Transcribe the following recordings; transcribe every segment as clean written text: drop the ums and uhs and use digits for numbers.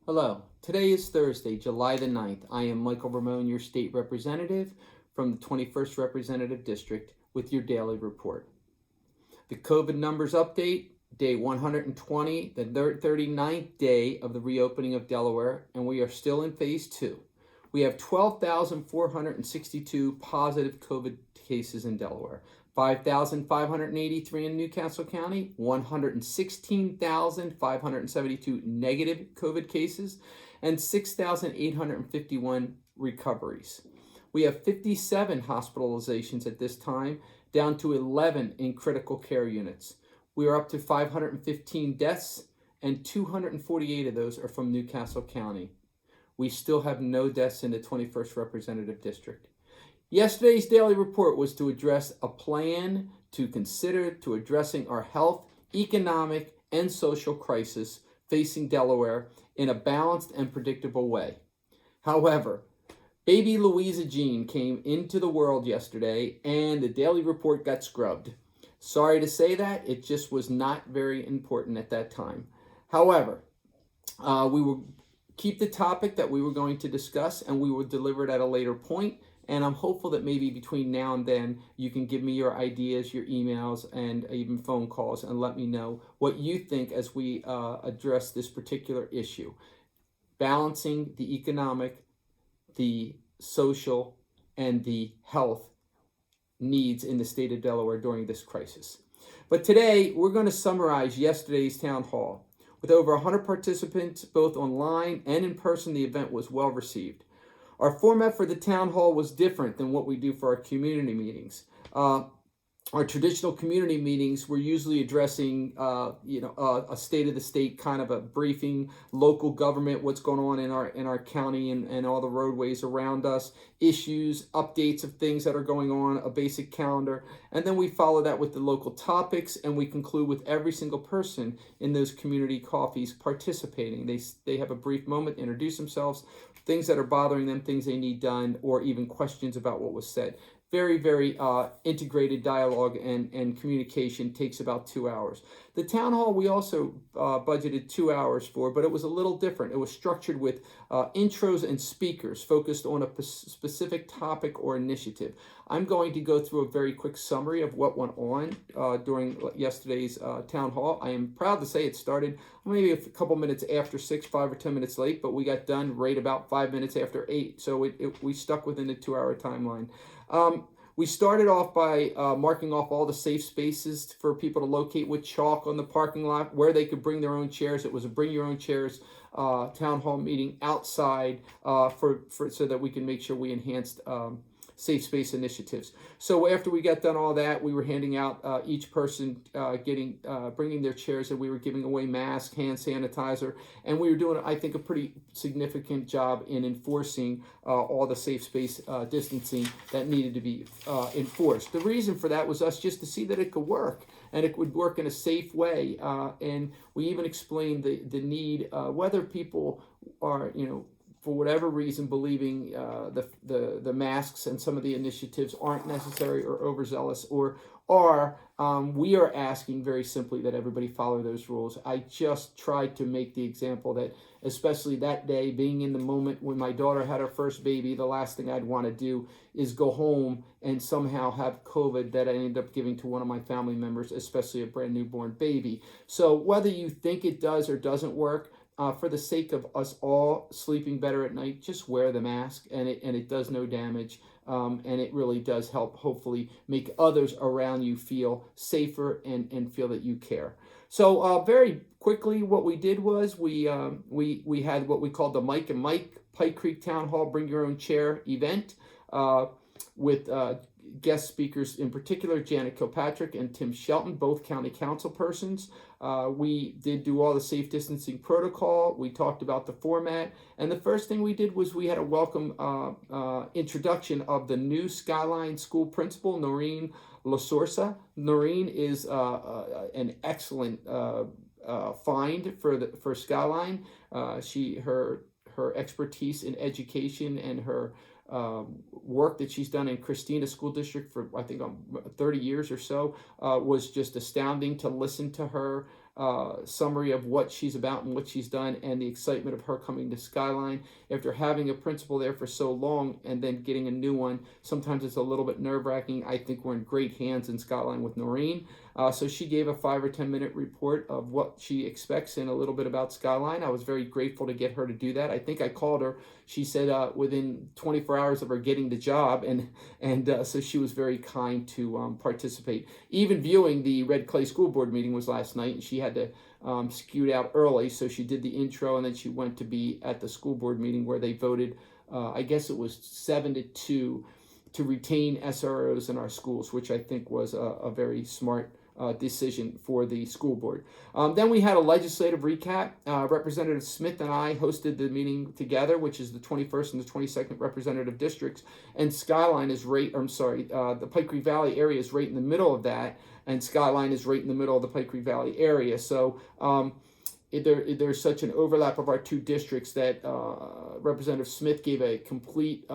Hello, today is Thursday, July the 9th. I am Michael Ramone, your state representative from the 21st Representative District with your daily report. The COVID numbers update, day 120, the 39th day of the reopening of Delaware, and we are still in phase 2. We have 12,462 positive COVID cases in Delaware, 5,583 in Newcastle County, 116,572 negative COVID cases, and 6,851 recoveries. We have 57 hospitalizations at this time, down to 11 in critical care units. We are up to 515 deaths, and 248 of those are from Newcastle County. We still have no deaths in the 21st Representative District. Yesterday's daily report was to address a plan to consider to addressing our health, economic, and social crisis facing Delaware in a balanced and predictable way. However, baby Louisa Jean came into the world yesterday and the daily report got scrubbed. Sorry to say that, it just was not very important at that time. However, we will keep the topic that we were going to discuss and we will deliver it at a later point. And I'm hopeful that maybe between now and then you can give me your ideas, your emails, and even phone calls and let me know what you think as we address this particular issue. Balancing the economic, the social, and the health needs in the state of Delaware during this crisis. But today, we're going to summarize yesterday's town hall. With over 100 participants, both online and in person, the event was well received. Our format for the town hall was different than what we do for our community meetings. Our traditional community meetings were usually addressing, a state of the state kind of a briefing, local government, what's going on in our county and all the roadways around us, issues, updates of things that are going on, a basic calendar, and then we follow that with the local topics, and we conclude with every single person in those community coffees participating. They have a brief moment, introduce themselves, things that are bothering them, things they need done, or even questions about what was said. Very, very integrated dialogue and communication, takes about 2 hours. The town hall we also budgeted 2 hours for, but it was a little different. It was structured with intros and speakers focused on a specific topic or initiative. I'm going to go through a very quick summary of what went on during yesterday's town hall. I am proud to say it started maybe a couple minutes after 6, 5 or 10 minutes late, but we got done right about 5 minutes after 8. So we stuck within the 2-hour timeline. We started off by marking off all the safe spaces for people to locate with chalk on the parking lot where they could bring their own chairs. It was a bring your own chairs town hall meeting outside so that we can make sure we enhanced safe space initiatives. So after we got done all that, we were handing out each person bringing their chairs, and we were giving away masks, hand sanitizer, and we were doing, I think, a pretty significant job in enforcing all the safe space distancing that needed to be enforced. The reason for that was us just to see that it could work, and it would work in a safe way. And we even explained the need, whether people are, for whatever reason, believing the masks and some of the initiatives aren't necessary or overzealous, or we are asking very simply that everybody follow those rules. I just tried to make the example that, especially that day, being in the moment when my daughter had her first baby, the last thing I'd want to do is go home and somehow have COVID that I ended up giving to one of my family members, especially a brand newborn baby. So whether you think it does or doesn't work, for the sake of us all sleeping better at night, just wear the mask, and it does no damage, and it really does help hopefully make others around you feel safer and feel that you care. So very quickly, what we did was we had what we called the Mike and Mike Pike Creek Town Hall Bring Your Own Chair event with guest speakers, in particular Janet Kilpatrick and Tim Shelton, both county council persons. We did do all the safe distancing protocol. We talked about the format. And the first thing we did was we had a welcome introduction of the new Skyline School principal, Noreen Lasorsa. Noreen is an excellent find for Skyline. Her expertise in education and her work that she's done in Christina School District for, I think, 30 years or so was just astounding to listen to her. summary of what she's about and what she's done, and the excitement of her coming to Skyline after having a principal there for so long and then getting a new one. Sometimes it's a little bit nerve-wracking. I think we're in great hands in Skyline with Noreen. So she gave a 5 or 10 minute report of what she expects and a little bit about Skyline. I was very grateful to get her to do that. I think I called her. She said within 24 hours of her getting the job, and so she was very kind to participate. Even viewing the Red Clay School Board meeting was last night, and she had to scoot out early, so she did the intro, and then she went to be at the school board meeting where they voted, I guess it was 7-2, to retain SROs in our schools, which I think was a very smart decision for the school board. Then we had a legislative recap. Representative Smith and I hosted the meeting together, which is the 21st and the 22nd representative districts, and Skyline is the Pike Creek Valley area is right in the middle of that, and Skyline is right in the middle of the Pike Creek Valley area. So there's such an overlap of our two districts that Representative Smith gave a complete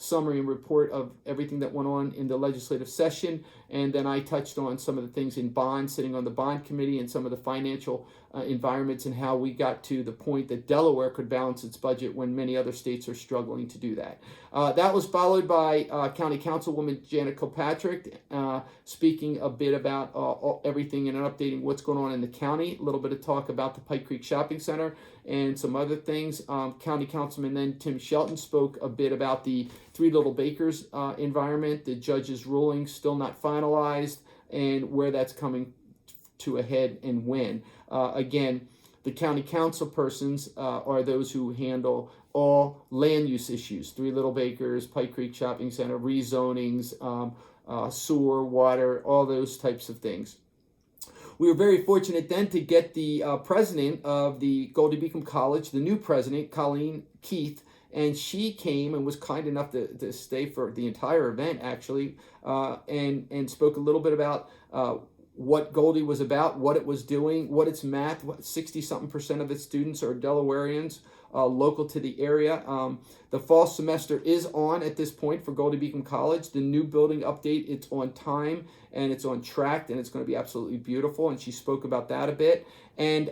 summary and report of everything that went on in the legislative session, and then I touched on some of the things in bond, sitting on the bond committee, and some of the financial environments and how we got to the point that Delaware could balance its budget when many other states are struggling to do that. That was followed by County Councilwoman Janet Kilpatrick speaking a bit about everything and updating what's going on in the county, a little bit of talk about the Pike Creek Shopping Center and some other things. County Councilman then Tim Shelton spoke a bit about the Three Little Bakers environment, the judge's ruling still not finalized, and where that's coming to a head and when. Again, the county council persons are those who handle all land use issues, Three Little Bakers, Pike Creek Shopping Center, rezonings, sewer, water, all those types of things. We were very fortunate then to get the president of the Goldie Beacom College, the new president, Colleen Keith, and she came and was kind enough to stay for the entire event, actually, and spoke a little bit about what Goldie was about, what it was doing, what its math, 60-something% of its students are Delawareans, local to the area. The fall semester is on at this point for Goldie Beacom College. The new building update, it's on time and it's on track, and it's going to be absolutely beautiful. And she spoke about that a bit, and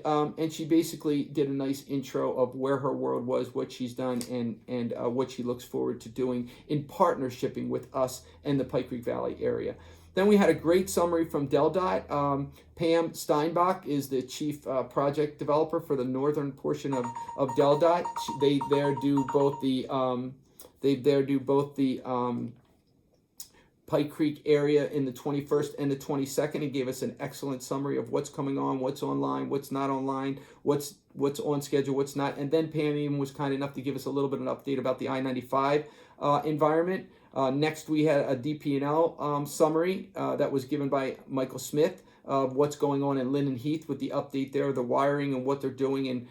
she basically did a nice intro of where her world was, what she's done, and what she looks forward to doing in partnershiping with us and the Pike Creek Valley area. Then we had a great summary from DelDOT. Pam Steinbach is the chief project developer for the northern portion of DelDOT. They do both the Pike Creek area in the 21st and the 22nd, and gave us an excellent summary of what's coming on, what's online, what's not online, what's on schedule, what's not. And then Pam even was kind enough to give us a little bit of an update about the I-95 environment. Next, we had a DP&L summary that was given by Michael Smith of what's going on in Linden Heath with the update there, the wiring and what they're doing, and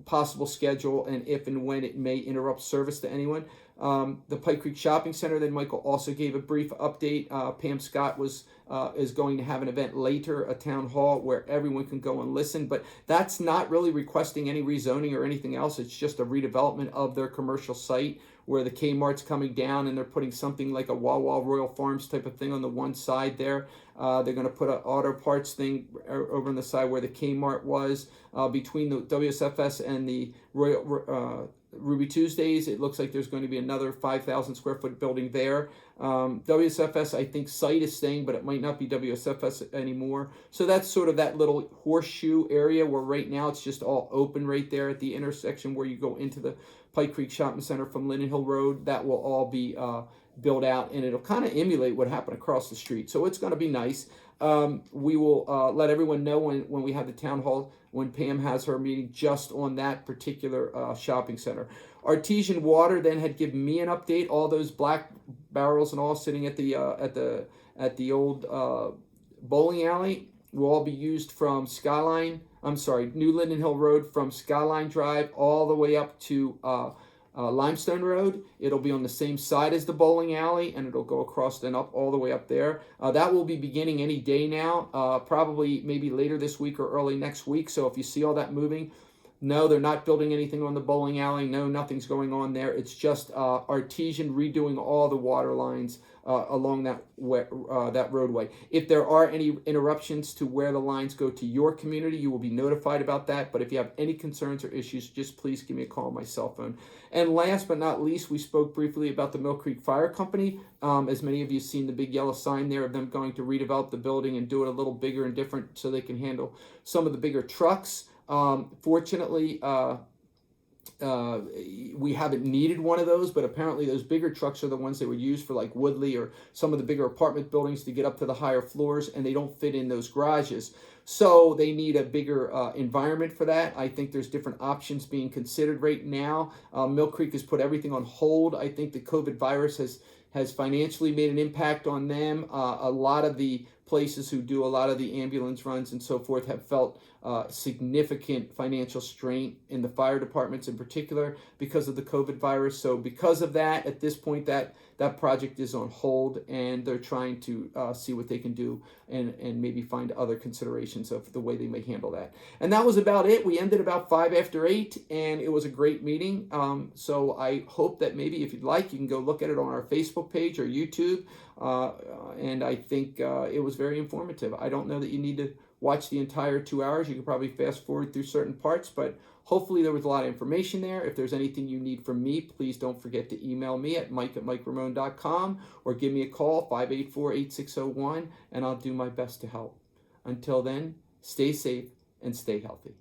possible schedule, and if and when it may interrupt service to anyone. The Pike Creek Shopping Center, then Michael also gave a brief update. Pam Scott is going to have an event later, a town hall where everyone can go and listen, but that's not really requesting any rezoning or anything else. It's just a redevelopment of their commercial site where the Kmart's coming down, and they're putting something like a Wawa Royal Farms type of thing on the one side there. They're going to put an auto parts thing over on the side where the Kmart was. Between the WSFS and the Ruby Tuesdays, it looks like there's going to be another 5,000 square foot building there. WSFS, I think, site is staying, but it might not be WSFS anymore. So that's sort of that little horseshoe area where right now it's just all open right there at the intersection where you go into the Pike Creek Shopping Center from Linden Hill Road. That will all be built out, and it'll kind of emulate what happened across the street. So it's going to be nice. We will let everyone know when we have the town hall, when Pam has her meeting just on that particular shopping center. Artesian Water then had given me an update. All those black barrels and all sitting at the old bowling alley will all be used from New Linden Hill Road, from Skyline Drive all the way up to Limestone Road. It'll be on the same side as the bowling alley, and it'll go across and up all the way up there. That will be beginning any day now, probably maybe later this week or early next week. So if you see all that moving, No, they're not building anything on the bowling alley. No, nothing's going on there. It's just Artesian redoing all the water lines along that roadway. If there are any interruptions to where the lines go to your community, you will be notified about that. But if you have any concerns or issues, just please give me a call on my cell phone. And last but not least, we spoke briefly about the Mill Creek Fire Company. As many of you have seen the big yellow sign there of them going to redevelop the building and do it a little bigger and different so they can handle some of the bigger trucks. Fortunately, we haven't needed one of those, but apparently those bigger trucks are the ones they would use for like Woodley or some of the bigger apartment buildings to get up to the higher floors, and they don't fit in those garages. So they need a bigger environment for that. I think there's different options being considered right now. Mill Creek has put everything on hold. I think the COVID virus has financially made an impact on them. A lot of the places who do a lot of the ambulance runs and so forth have felt significant financial strain in the fire departments in particular because of the COVID virus. So because of that, at this point, that project is on hold, and they're trying to see what they can do and maybe find other considerations of the way they may handle that. And that was about it. We ended about 5 after 8, and it was a great meeting. So I hope that maybe if you'd like, you can go look at it on our Facebook page or YouTube. And I think it was very informative. I don't know that you need to watch the entire 2 hours. You could probably fast forward through certain parts, but hopefully there was a lot of information there. If there's anything you need from me, please don't forget to email me at mike@mikeramone.com or give me a call, 584-8601, and I'll do my best to help. Until then, stay safe and stay healthy.